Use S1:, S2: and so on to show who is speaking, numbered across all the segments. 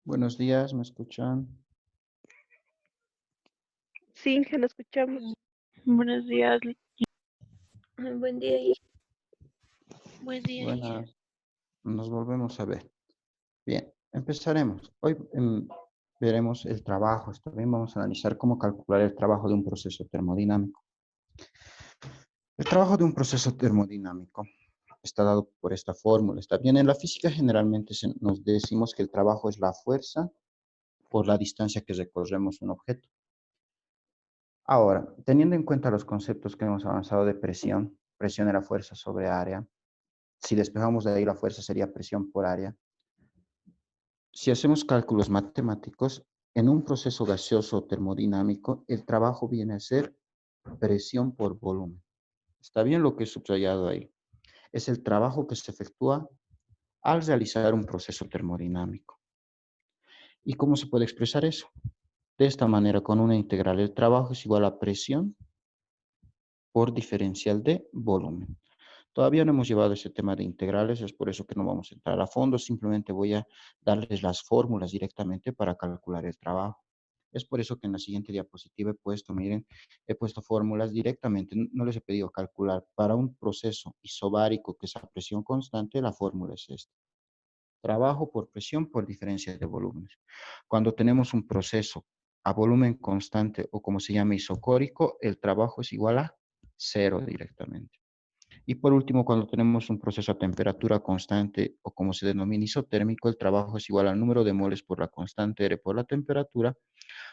S1: Buenos días, ¿me escuchan?
S2: Sí, que lo escuchamos. Buenos días. Buen día. Buen día, Isha.
S1: Buenas, nos volvemos a ver. Bien, empezaremos. Hoy veremos el trabajo. También vamos a analizar cómo calcular el trabajo de un proceso termodinámico. El trabajo de un proceso termodinámico está dado por esta fórmula. Está bien, en la física generalmente nos decimos que el trabajo es la fuerza por la distancia que recorremos un objeto. Ahora, teniendo en cuenta los conceptos que hemos avanzado de presión, presión era fuerza sobre área. Si despejamos de ahí la fuerza sería presión por área. Si hacemos cálculos matemáticos, en un proceso gaseoso termodinámico, el trabajo viene a ser presión por volumen. ¿Está bien lo que he subrayado ahí? Es el trabajo que se efectúa al realizar un proceso termodinámico. ¿Y cómo se puede expresar eso? De esta manera, con una integral, el trabajo es igual a presión por diferencial de volumen. Todavía no hemos llevado ese tema de integrales, es por eso que no vamos a entrar a fondo, simplemente voy a darles las fórmulas directamente para calcular el trabajo. Es por eso que en la siguiente diapositiva he puesto, miren, he puesto fórmulas directamente, no les he pedido calcular. Para un proceso isobárico que es a presión constante, la fórmula es esta. Trabajo por presión por diferencia de volúmenes. Cuando tenemos un proceso a volumen constante o como se llama isocórico, el trabajo es igual a cero directamente. Y por último, cuando tenemos un proceso a temperatura constante o como se denomina isotérmico, el trabajo es igual al número de moles por la constante R por la temperatura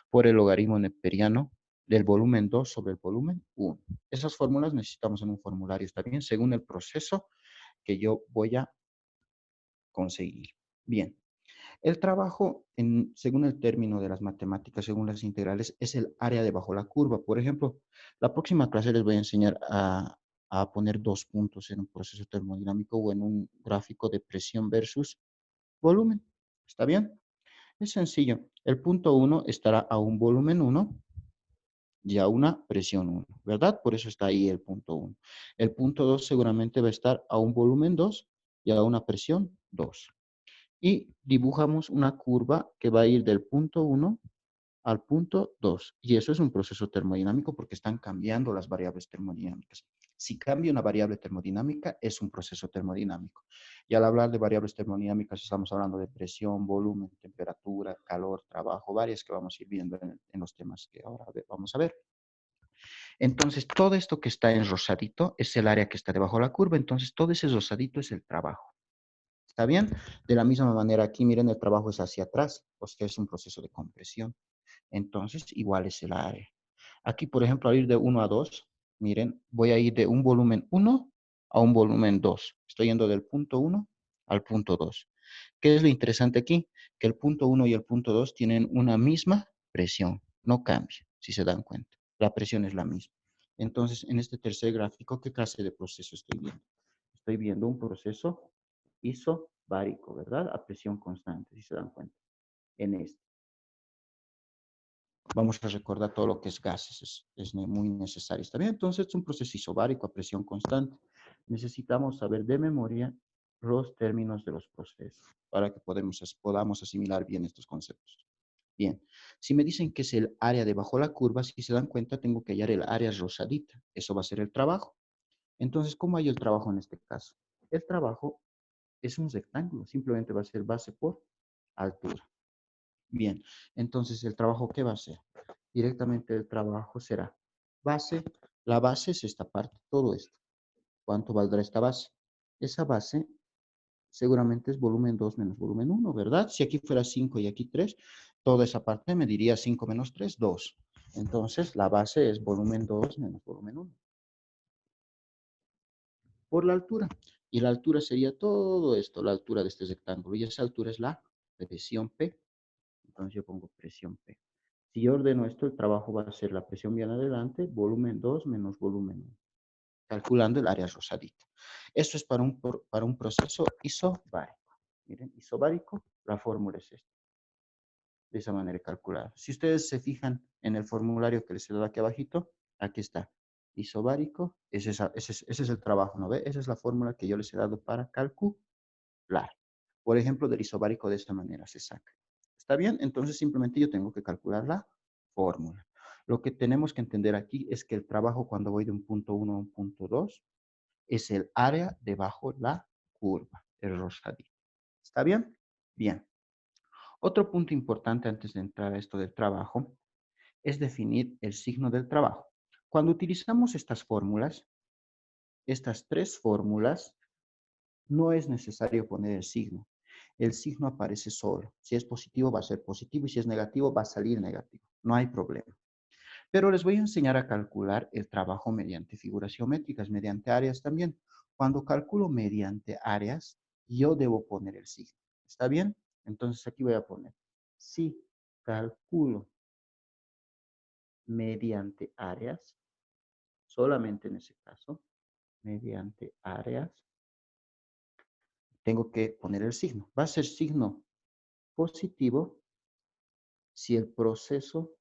S1: por el logaritmo neperiano del volumen 2 sobre el volumen 1. Esas fórmulas necesitamos en un formulario, ¿está bien? Según el proceso que yo voy a conseguir. Bien, el trabajo, según el término de las matemáticas, según las integrales, es el área debajo de la curva. Por ejemplo, la próxima clase les voy a enseñar a poner dos puntos en un proceso termodinámico o en un gráfico de presión versus volumen. ¿Está bien? Es sencillo. El punto 1 estará a un volumen 1 y a una presión 1, ¿verdad? Por eso está ahí el punto 1. El punto 2 seguramente va a estar a un volumen 2 y a una presión 2. Y dibujamos una curva que va a ir del punto 1 al punto 2. Y eso es un proceso termodinámico porque están cambiando las variables termodinámicas. Si cambia una variable termodinámica, es un proceso termodinámico. Y al hablar de variables termodinámicas, estamos hablando de presión, volumen, temperatura, calor, trabajo, varias que vamos a ir viendo en los temas que ahora vamos a ver. Entonces, todo esto que está en rosadito es el área que está debajo de la curva. Entonces, todo ese rosadito es el trabajo. ¿Está bien? De la misma manera aquí, miren, el trabajo es hacia atrás, pues que es un proceso de compresión. Entonces, igual es el área. Aquí, por ejemplo, al ir de 1 a 2, miren, voy a ir de un volumen 1 a un volumen 2. Estoy yendo del punto 1 al punto 2. ¿Qué es lo interesante aquí? Que el punto 1 y el punto 2 tienen una misma presión. No cambia, si se dan cuenta. La presión es la misma. Entonces, en este tercer gráfico, ¿qué clase de proceso estoy viendo? Estoy viendo un proceso isobárico, ¿verdad? A presión constante, si se dan cuenta. En este. Vamos a recordar todo lo que es gases, es muy necesario. ¿Está bien? Entonces, es un proceso isobárico a presión constante. Necesitamos saber de memoria los términos de los procesos para que podamos asimilar bien estos conceptos. Bien, si me dicen que es el área debajo de la curva, si se dan cuenta, tengo que hallar el área rosadita. Eso va a ser el trabajo. Entonces, ¿cómo hay el trabajo en este caso? El trabajo es un rectángulo, simplemente va a ser base por altura. Bien, entonces el trabajo, ¿qué va a ser? Directamente el trabajo será base, la base es esta parte, todo esto. ¿Cuánto valdrá esta base? Esa base seguramente es volumen 2 menos volumen 1, ¿verdad? Si aquí fuera 5 y aquí 3, toda esa parte me diría 5 menos 3, 2. Entonces la base es volumen 2 menos volumen 1. Por la altura. Y la altura sería todo esto, la altura de este rectángulo. Y esa altura es la presión P. Entonces yo pongo presión P. Si yo ordeno esto, el trabajo va a ser la presión bien adelante, volumen 2 menos volumen 1, calculando el área rosadita. Esto es para un proceso isobárico. Miren, isobárico, la fórmula es esta. De esa manera calculada. Si ustedes se fijan en el formulario que les he dado aquí abajito, aquí está. Isobárico, ese es el trabajo, ¿no ve? Esa es la fórmula que yo les he dado para calcular. Por ejemplo, del isobárico de esta manera se saca. ¿Está bien? Entonces simplemente yo tengo que calcular la fórmula. Lo que tenemos que entender aquí es que el trabajo cuando voy de un punto 1 a un punto 2 es el área debajo la curva, el rosadito. ¿Está bien? Bien. Otro punto importante antes de entrar a esto del trabajo es definir el signo del trabajo. Cuando utilizamos estas tres fórmulas, no es necesario poner el signo. El signo aparece solo. Si es positivo, va a ser positivo y si es negativo, va a salir negativo. No hay problema. Pero les voy a enseñar a calcular el trabajo mediante figuras geométricas, mediante áreas también. Cuando calculo mediante áreas, yo debo poner el signo. ¿Está bien? Entonces aquí voy a poner, si calculo mediante áreas, solamente en ese caso, mediante áreas, tengo que poner el signo. Va a ser signo positivo si el proceso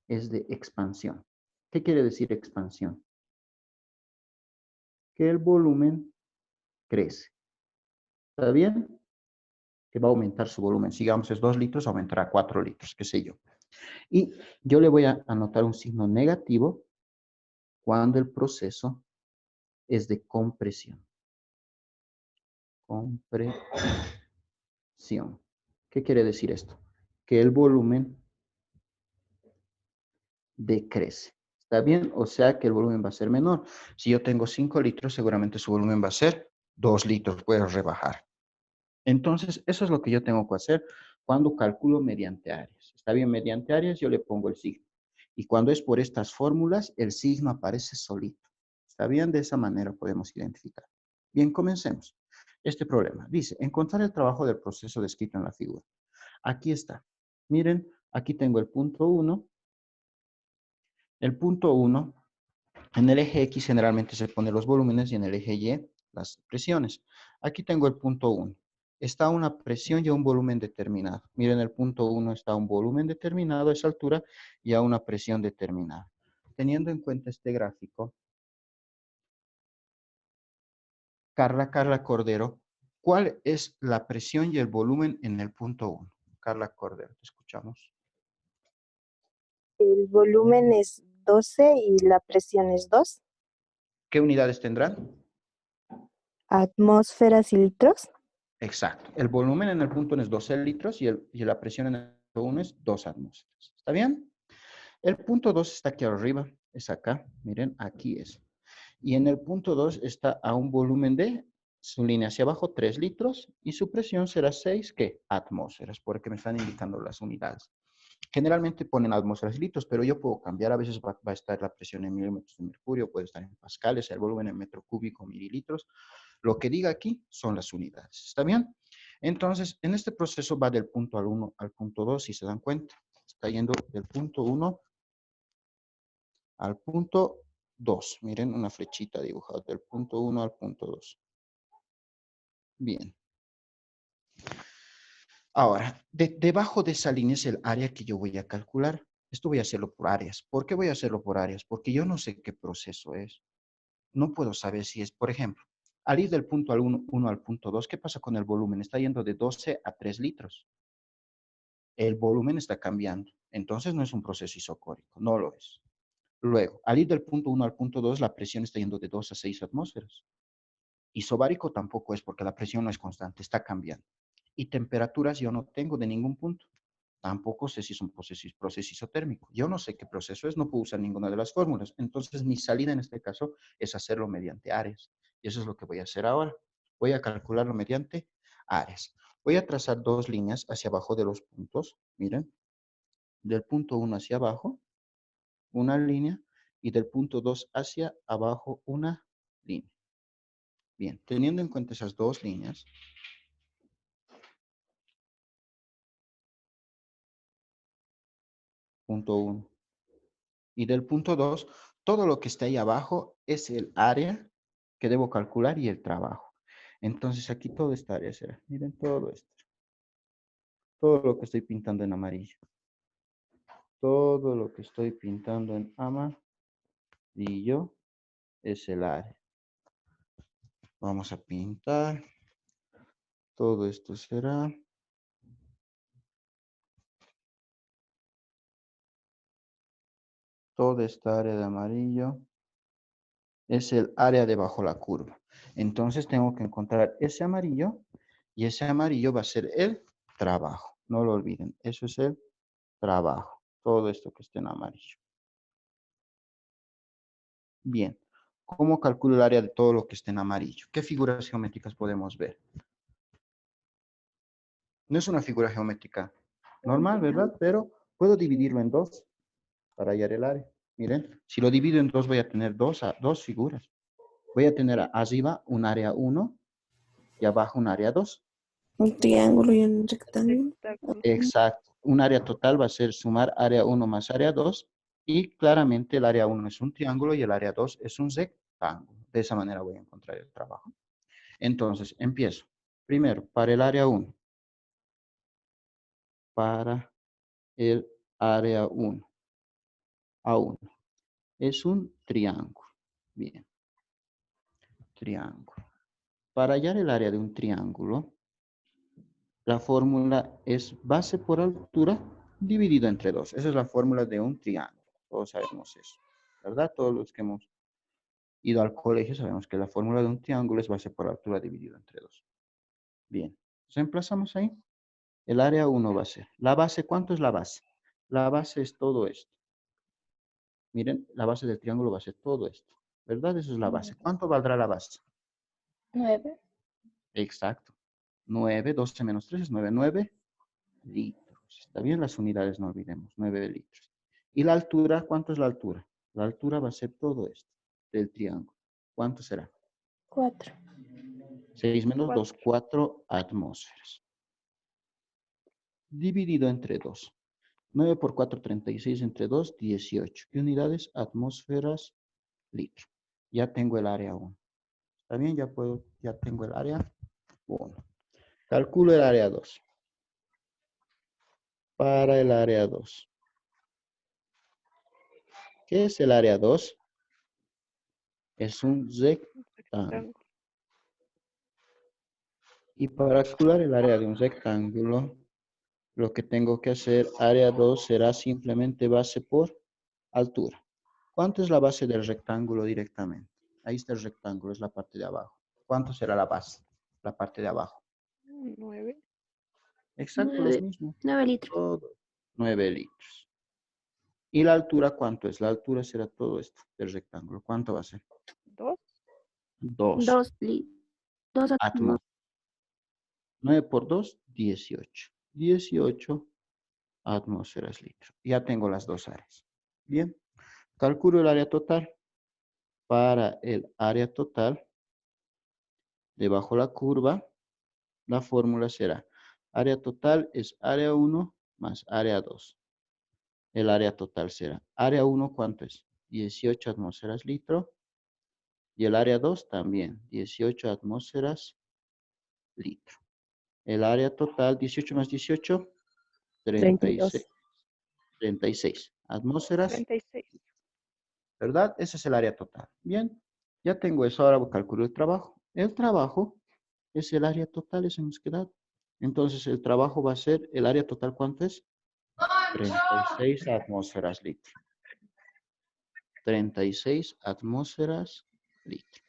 S1: es de expansión. ¿Qué quiere decir expansión? Que el volumen crece. ¿Está bien? Que va a aumentar su volumen. Si digamos es 2 litros, aumentará a 4 litros, qué sé yo. Y yo le voy a anotar un signo negativo cuando el proceso es de compresión. Compresión. ¿Qué quiere decir esto? Que el volumen decrece. ¿Está bien? O sea que el volumen va a ser menor. Si yo tengo 5 litros, seguramente su volumen va a ser 2 litros, puedo rebajar. Entonces, eso es lo que yo tengo que hacer cuando calculo mediante áreas. ¿Está bien? Mediante áreas yo le pongo el signo. Y cuando es por estas fórmulas, el signo aparece solito. ¿Está bien? De esa manera podemos identificar. Bien, comencemos. Este problema dice, encontrar el trabajo del proceso descrito en la figura. Aquí está. Miren, aquí tengo el punto 1. El punto 1, en el eje X generalmente se ponen los volúmenes y en el eje Y las presiones. Aquí tengo el punto 1. Está una presión y un volumen determinado. Miren, el punto 1 está un volumen determinado a esa altura y a una presión determinada. Teniendo en cuenta este gráfico, Carla Cordero, ¿cuál es la presión y el volumen en el punto 1? Carla Cordero, te escuchamos.
S3: El volumen es 12 y la presión es 2
S1: ¿Qué unidades tendrán?
S3: atmósferas y litros.
S1: Exacto. El volumen en el punto 1 es 12 litros y la presión en el punto 1 es 2 atmósferas. ¿Está bien? El punto 2 está aquí arriba, es acá. Miren, aquí es. Y en el punto 2 está a un volumen de su línea hacia abajo, 3 litros, y su presión será 6, ¿qué? Atmósferas, porque me están indicando las unidades. Generalmente ponen atmósferas y litros, pero yo puedo cambiar. A veces va a estar la presión en milímetros de mercurio, puede estar en pascales, el volumen en metro cúbico, mililitros. Lo que diga aquí son las unidades. ¿Está bien? Entonces, en este proceso va del punto al 1 al punto 2, si se dan cuenta. Está yendo del punto 1 al punto 2. Miren una flechita dibujada del punto 1 al punto 2. Bien. Ahora, debajo de esa línea es el área que yo voy a calcular. Esto voy a hacerlo por áreas. ¿Por qué voy a hacerlo por áreas? Porque yo no sé qué proceso es. No puedo saber si es, por ejemplo, al ir del punto al 1 al punto 2, ¿qué pasa con el volumen? Está yendo de 12 a 3 litros. El volumen está cambiando. Entonces no es un proceso isocórico, no lo es. Luego, al ir del punto 1 al punto 2, la presión está yendo de 2 a 6 atmósferas. Isobárico tampoco es porque la presión no es constante, está cambiando. Y temperaturas yo no tengo de ningún punto. Tampoco sé si es un proceso isotérmico. Yo no sé qué proceso es, no puedo usar ninguna de las fórmulas. Entonces, mi salida en este caso es hacerlo mediante áreas. Y eso es lo que voy a hacer ahora. Voy a calcularlo mediante áreas. Voy a trazar dos líneas hacia abajo de los puntos. Miren, del punto 1 hacia abajo, una línea, y del punto 2 hacia abajo, una línea. Bien, teniendo en cuenta esas dos líneas, punto 1 y del punto 2, todo lo que está ahí abajo es el área que debo calcular y el trabajo. Entonces aquí toda esta área será, miren todo esto, todo lo que estoy pintando en amarillo, todo lo que estoy pintando en amarillo es el área. Vamos a pintar, todo esto será Toda esta área de amarillo es el área debajo la curva. Entonces tengo que encontrar ese amarillo y ese amarillo va a ser el trabajo. No lo olviden, eso es el trabajo. Todo esto que esté en amarillo. Bien, ¿cómo calculo el área de todo lo que esté en amarillo? ¿Qué figuras geométricas podemos ver? No es una figura geométrica normal, ¿verdad? Pero puedo dividirlo en dos para hallar el área. Miren, si lo divido en dos voy a tener dos figuras. Voy a tener arriba un área 1 y abajo un área 2.
S3: Un triángulo y un rectángulo.
S2: Rectángulo.
S1: Exacto. Un área total va a ser sumar área 1 más área 2 y claramente el área 1 es un triángulo y el área 2 es un rectángulo. De esa manera voy a encontrar el trabajo. Entonces, empiezo. Primero, para el área 1. Para el área 1. A1. Es un triángulo. Bien. Triángulo. Para hallar el área de un triángulo, la fórmula es base por altura dividido entre 2. Esa es la fórmula de un triángulo. Todos sabemos eso, ¿verdad? Todos los que hemos ido al colegio sabemos que la fórmula de un triángulo es base por altura dividido entre 2. Bien, reemplazamos ahí. El área 1 va a ser. La base, ¿cuánto es la base? La base es todo esto. Miren, la base del triángulo va a ser todo esto, ¿verdad? Eso es la base. ¿Cuánto valdrá la base?
S3: 9.
S1: Exacto. 9, 12 menos 3 es 9. 9 litros. Está bien, las unidades no olvidemos. 9 litros. ¿Y la altura? ¿Cuánto es la altura? La altura va a ser todo esto del triángulo. ¿Cuánto será?
S3: 4.
S1: 6 menos 2,
S2: 4.
S1: 4 atmósferas. Dividido entre 2. 9 por 4, 36 entre 2, 18. ¿Qué unidades? Atmósferas, litro. Ya tengo el área 1. ¿Está bien? Ya tengo el área 1. Calculo el área 2. Para el área 2. ¿Qué es el área 2? Es un rectángulo.
S2: Rectángulo.
S1: Y para calcular el área de un rectángulo, lo que tengo que hacer, área 2 será simplemente base por altura. ¿Cuánto es la base del rectángulo directamente? Ahí está el rectángulo, es la parte de abajo. ¿Cuánto será la base? La parte de abajo.
S2: 9.
S1: Exacto, los mismos.
S3: 9 litros.
S1: Todo. 9 litros. ¿Y la altura cuánto es? La altura será todo esto del rectángulo. ¿Cuánto va a ser?
S2: 2.
S1: 2
S3: 2 litros. 2
S1: atmósferas. 9 por 2, 18. 18 atmósferas litros. Ya tengo las dos áreas. Bien. Calculo el área total. Para el área total, debajo la curva, la fórmula será área total es área 1 más área 2. El área total será área 1, ¿cuánto es? 18 atmósferas litro. Y el área 2 también, 18 atmósferas litro. El área total, 18 más 18, 36.
S3: 32.
S1: 36 atmósferas,
S2: 36.
S1: ¿verdad? Ese es el área total. Bien, ya tengo eso. Ahora calculo el trabajo. El trabajo es el área total, eso hemos quedado. Entonces, el trabajo va a ser, el área total, ¿cuánto es? 36 atmósferas litro. 36 atmósferas litro.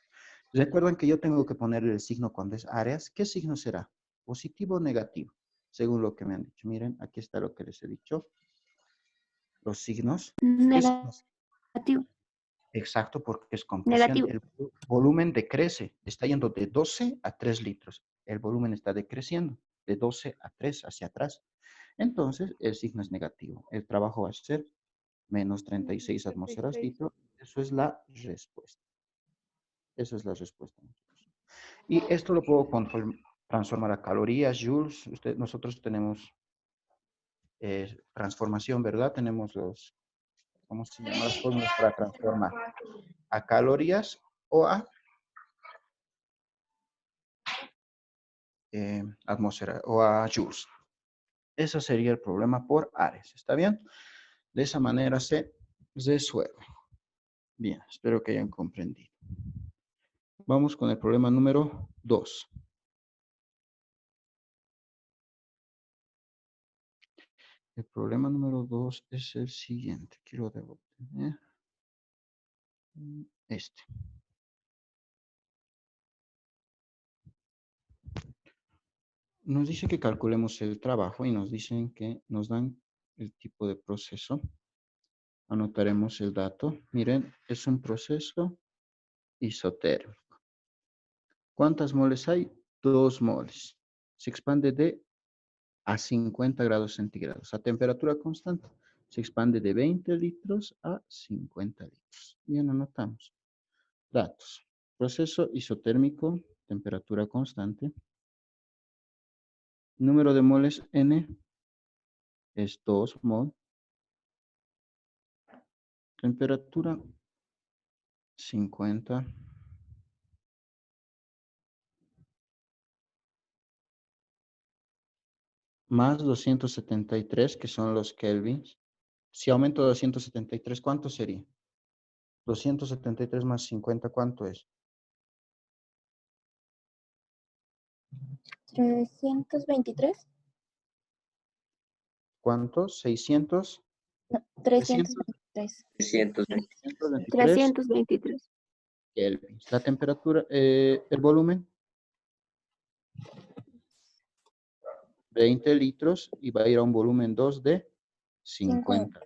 S1: Recuerden que yo tengo que poner el signo cuando es áreas. ¿Qué signo será? ¿Positivo o negativo? Según lo que me han dicho. Miren, aquí está lo que les he dicho. Los signos. ¿Qué signos?
S3: Negativo.
S1: Exacto, porque es compresión.
S3: Negativo.
S1: El volumen decrece. Está yendo de 12 a 3 litros. El volumen está decreciendo de 12 a 3 hacia atrás. Entonces, el signo es negativo. El trabajo va a ser menos 36 atmósferas
S2: 36.
S1: litro. Eso es la respuesta. Esa es la respuesta. Y esto lo puedo transformar a calorías, joules. Nosotros tenemos transformación, ¿verdad? Tenemos ¿cómo se llama? Las fórmulas para transformar a calorías o a atmósfera o a joules. Ese sería el problema por áreas. ¿Está bien? De esa manera se resuelve. Bien, espero que hayan comprendido. Vamos con el problema número 2. El problema número 2 es el siguiente. Quiero devolver. Este. Nos dice que calculemos el trabajo y nos dicen que nos dan el tipo de proceso. Anotaremos el dato. Miren, es un proceso isotérmico. ¿Cuántas moles hay? 2 moles. Se expande de a 50 grados centígrados a temperatura constante. Se expande de 20 litros a 50 litros. Bien, anotamos. Datos. Proceso isotérmico, temperatura constante. Número de moles N es 2 mol. Temperatura 50. Más 273, que son los kelvins. Si aumento a 273, ¿cuánto sería? 273 más 50, ¿cuánto es?
S3: 323.
S1: ¿Cuánto? 600.
S3: No,
S1: 300.
S3: 323.
S1: 323
S2: 323.
S1: kelvins. La temperatura, el volumen, 20 litros y va a ir a un volumen 2 de 50.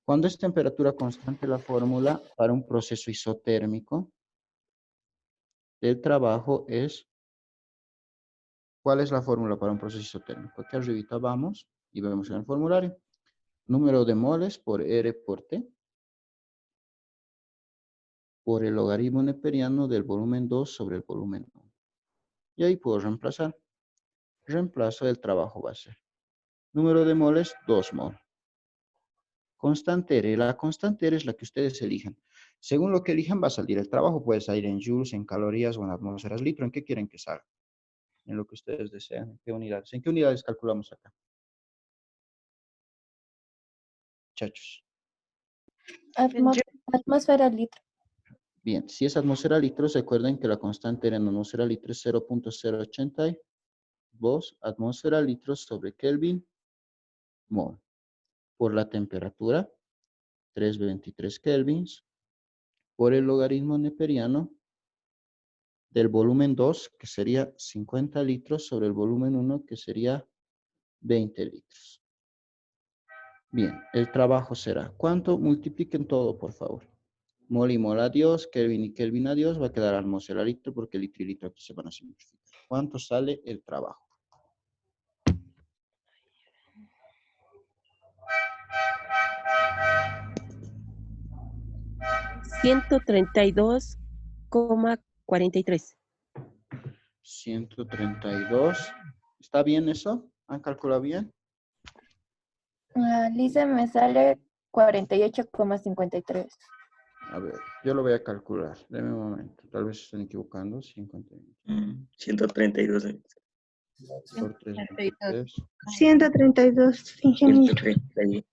S1: Cuando es temperatura constante, la fórmula para un proceso isotérmico del trabajo es, ¿cuál es la fórmula para un proceso isotérmico? Aquí arribita vamos y vemos en el formulario. Número de moles por R por T por el logaritmo neperiano del volumen 2 sobre el volumen 1. Y ahí puedo reemplazar. Reemplazo del trabajo va a ser. Número de moles, 2 mol. Constante R. La constante R es la que ustedes elijan. Según lo que elijan va a salir el trabajo. Puede salir en joules, en calorías o en atmósferas litro. ¿En qué quieren que salga? En lo que ustedes desean. ¿En qué unidades? ¿En qué unidades calculamos acá? Muchachos.
S3: Atmósfera litro.
S1: Bien, si es atmósfera litros, recuerden que la constante R en atmósfera litro es 0.082 atmósfera litros sobre Kelvin mol. Por la temperatura, 323 kelvins, por el logaritmo neperiano del volumen 2, que sería 50 litros, sobre el volumen 1, que sería 20 litros. Bien, el trabajo será, ¿cuánto? Multipliquen todo, por favor. Mol y mol a Dios, Kelvin y Kelvin a Dios, va a quedar atmósfera litro, porque litro y litro aquí se van a simplificar. ¿Cuánto sale el trabajo?
S4: $132,43.
S1: 132. ¿Está bien eso? ¿Han calculado bien?
S3: Lisa, me sale 48,53.
S1: A ver, yo lo voy a calcular. Deme un momento. Tal vez estén equivocando. 50
S5: 132.
S1: por 323.
S2: 132, ingeniero.
S5: 130.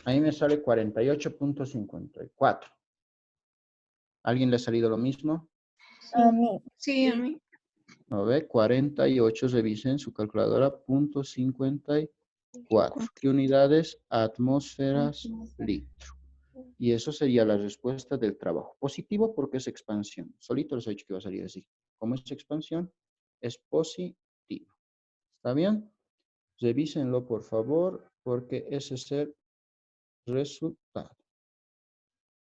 S1: Ahí me sale 48.54. ¿Alguien le ha salido lo mismo?
S3: A mí.
S2: Sí, a mí.
S1: A ver, 48, revisen su calculadora, .54. ¿Qué unidades? Atmósferas litro. Y eso sería la respuesta del trabajo. Positivo porque es expansión. Solito les he dicho que va a salir así. Como es expansión, es positivo. ¿Está bien? Revísenlo, por favor, porque ese es el resultado.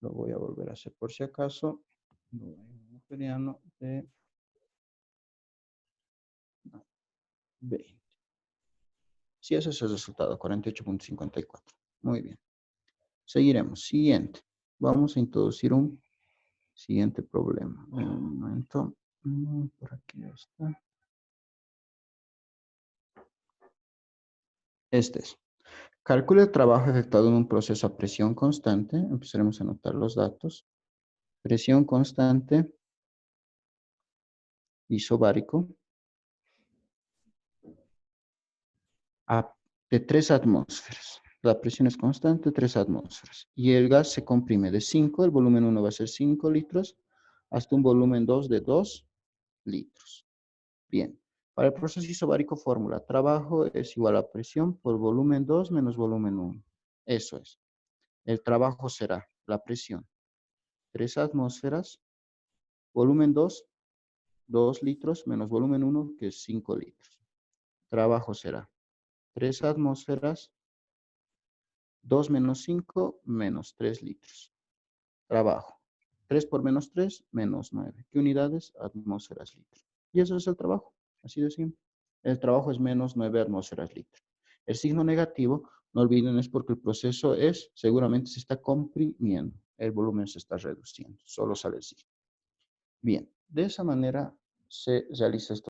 S1: Lo voy a volver a hacer por si acaso. Neperiano de 20. Sí, ese es el resultado, 48.54. Muy bien. Seguiremos. Siguiente. Vamos a introducir un siguiente problema. Un momento. Por aquí está. Este es. Calcula el trabajo efectuado en un proceso a presión constante. Empezaremos a anotar los datos. Presión constante isobárico de 3 atmósferas. La presión es constante, 3 atmósferas. Y el gas se comprime de 5, el volumen 1 va a ser 5 litros, hasta un volumen 2 de 2 litros. Bien. Para el proceso isobárico, fórmula. Trabajo es igual a presión por volumen 2 menos volumen 1. Eso es. El trabajo será la presión, 3 atmósferas, volumen 2, 2 litros, menos volumen 1, que es 5 litros. Trabajo será 3 atmósferas, 2 menos 5, menos 3 litros. Trabajo. 3 por menos 3, menos 9. ¿Qué unidades? Atmósferas litro. Y eso es el trabajo. Así de simple. El trabajo es menos 9 atmósferas litro. El signo negativo, no olviden, es porque el proceso seguramente se está comprimiendo. El volumen se está reduciendo. Solo sale el signo. Bien, de esa manera se realiza esto.